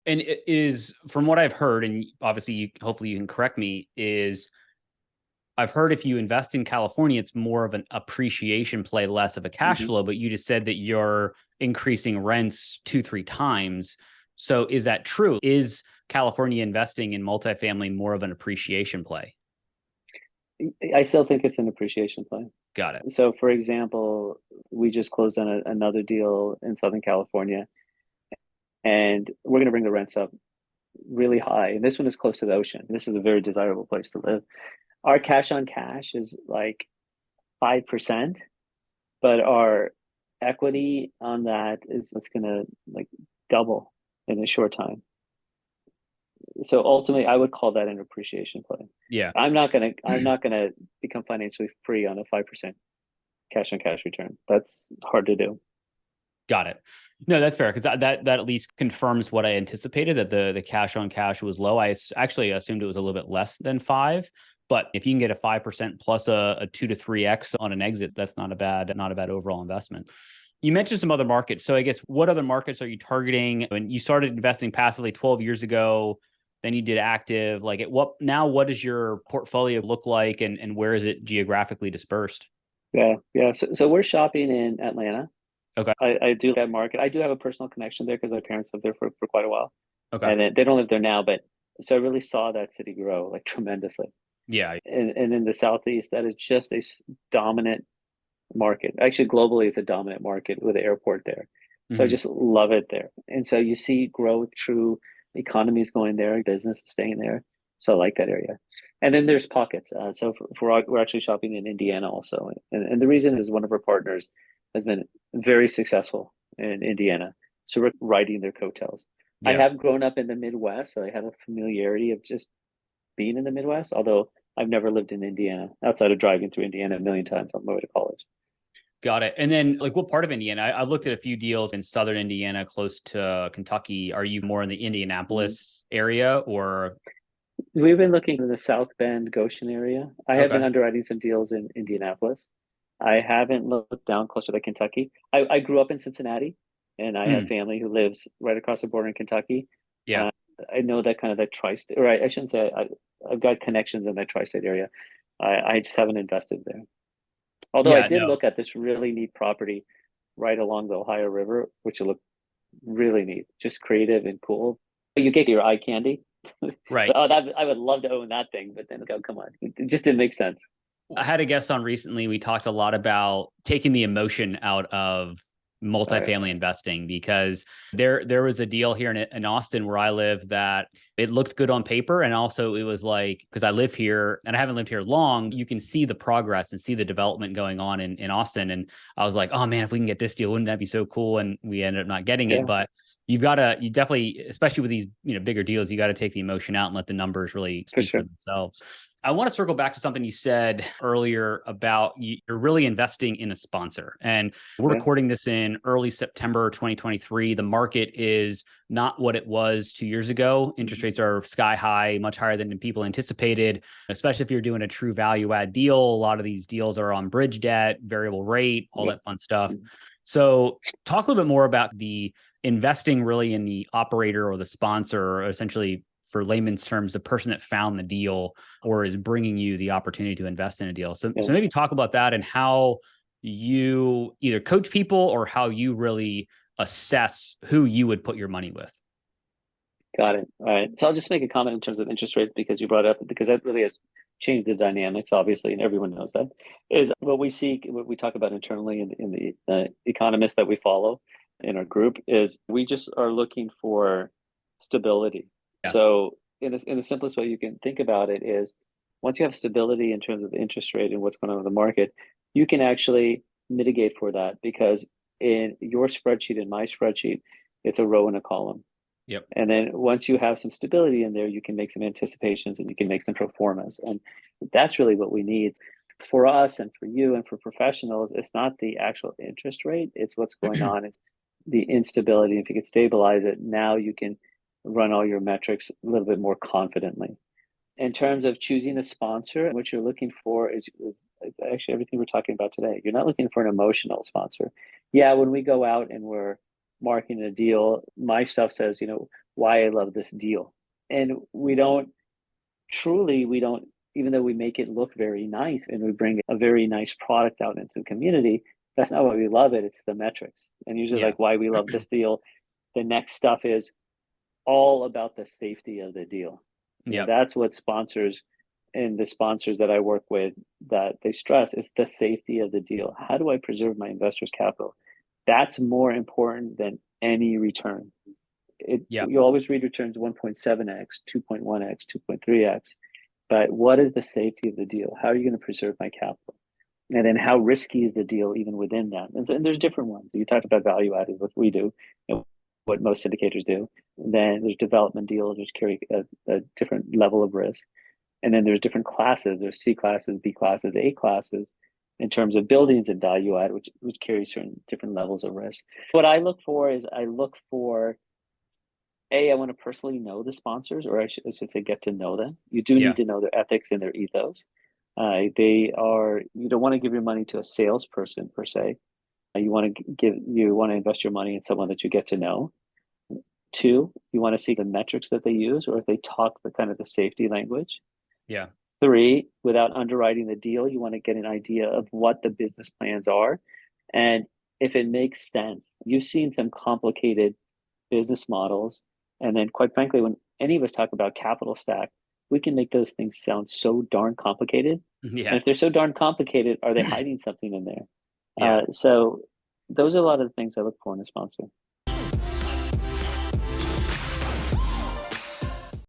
And it is, from what I've heard, and obviously, hopefully you can correct me, is I've heard if you invest in California, it's more of an appreciation play, less of a cash Mhm. flow. But you just said that you're increasing rents two, three times. So is that true? Is California investing in multifamily more of an appreciation play? I still think it's an appreciation play. Got it. So, for example, we just closed on another deal in Southern California, and we're going to bring the rents up really high. And this one is close to the ocean. This is a very desirable place to live. Our cash on cash is like 5%, but our equity on that is what's going to like double in a short time. So ultimately, I would call that an appreciation play. Yeah. I'm not gonna become financially free on a 5% cash on cash return. That's hard to do. Got it. No, that's fair because that at least confirms what I anticipated, that the cash on cash was low. Actually assumed it was a little bit less than five, but if you can get a 5% plus a 2 to 3x on an exit, that's not a bad overall investment. You mentioned some other markets, so I guess what other markets are you targeting? When you started investing passively 12 years ago, then you did active. Like, what does your portfolio look like, and where is it geographically dispersed? Yeah, yeah. So we're shopping in Atlanta. Okay. I do that market. I do have a personal connection there because my parents lived there for quite a while, Okay. and they don't live there now. But so I really saw that city grow like tremendously. Yeah. And in the southeast, that is just a dominant market. Actually, globally, it's a dominant market with the airport there. So I Mhm. just love it there. And so you see growth, true economies going there, business is staying there. So I like that area. And then there's pockets. So we're actually shopping in Indiana also. And the reason is one of our partners has been very successful in Indiana. So we're riding their coattails. I Yeah. have grown up in the Midwest, so I have a familiarity of just being in the Midwest, although I've never lived in Indiana outside of driving through Indiana a million times on my way to college. Got it. And then, like, what part of Indiana? I looked at a few deals in southern Indiana, close to Kentucky. Are you more in the Mhm. Indianapolis area, or? We've been looking in the South Bend, Goshen area. I have been Okay. underwriting some deals in Indianapolis. I haven't looked down closer to Kentucky. I grew up in Cincinnati, and I have Mm, family who lives right across the border in Kentucky. yeah. Uh, I know that kind of that tri-state, or I shouldn't say I've got connections in that tri-state area. I just haven't invested there. Although I Yeah. did No. look at this really neat property right along the Ohio River, which looked really neat, just creative and cool. You get your eye candy. Right. Oh, that I would love to own that thing, but then come on, it just didn't make sense. I had a guest on recently. We talked a lot about taking the emotion out of Uh, multifamily investing because there was a deal here in Austin where I live that it looked good on paper, and also it was like, because I live here and I haven't lived here long, you can see the progress and see the development going on in Austin. And I was like, oh man, if we can get this deal, wouldn't that be so cool? And we ended up not getting it. yeah, But you definitely, especially with these bigger deals, you got to take the emotion out and let the numbers really for speak for sure. themselves. I want to circle back to something you said earlier about you're really investing in a sponsor. And we're Yeah, recording this in early September 2023. The market is not what it was 2 years ago. Interest rates are sky high, much higher than people anticipated, especially if you're doing a true value add deal. A lot of these deals are on bridge debt, variable rate, all yeah. that fun stuff. So, talk a little bit more about the investing really in the operator or the sponsor, or essentially, for layman's terms, the person that found the deal or is bringing you the opportunity to invest in a deal. So, Yeah. so maybe talk about that and how you either coach people or how you really assess who you would put your money with. Got it. All right. So I'll just make a comment in terms of interest rates because you brought up because that really has changed the dynamics, obviously, and everyone knows that. Is what we seek, what we talk about internally in the economists that we follow in our group is we just are looking for stability. Yeah. So in the simplest way you can think about it is once you have stability in terms of the interest rate and what's going on in the market, you can actually mitigate for that because in your spreadsheet and my spreadsheet, it's a row and a column. Yep. And then once you have some stability in there, you can make some anticipations and you can make some performance. And that's really what we need for us and for you and for professionals. It's not the actual interest rate, it's what's going on. It's the instability. If you could stabilize it, now you can run all your metrics a little bit more confidently. In terms of choosing a sponsor, what you're looking for is actually everything we're talking about today. You're not looking for an emotional sponsor. Yeah, when we go out and we're marking a deal, my stuff says, why I love this deal. And we don't, even though we make it look very nice and we bring a very nice product out into the community, that's not why we love it. It's the metrics. And usually, Yeah. like, why we love this deal, the next stuff is all about the safety of the deal. Yep. That's what sponsors and the sponsors that I work with, that they stress, it's the safety of the deal. How do I preserve my investors' capital? That's more important than any return. Yep. You always read returns 1.7x, 2.1x, 2.3x, but what is the safety of the deal? How are you going to preserve my capital? And then how risky is the deal even within that? And there's different ones. You talked about value add is what we do, what most syndicators do. And then there's development deals, which carry a different level of risk. And then there's different classes. There's C classes, B classes, A classes in terms of buildings and value add, which carry certain different levels of risk. What I look for is I look for I want to personally know the sponsors, or I should say, get to know them. You do need Yeah. to know their ethics and their ethos. You don't want to give your money to a salesperson per se. You want to invest your money in someone that you get to know. Two, you want to see the metrics that they use, or if they talk the kind of the safety language. Yeah. Three, without underwriting the deal, you want to get an idea of what the business plans are. And if it makes sense, you've seen some complicated business models. And then, quite frankly, when any of us talk about capital stack, we can make those things sound so darn complicated. And Yeah. if they're so darn complicated, are they hiding something in there? Yeah. So those are a lot of the things I look for in a sponsor.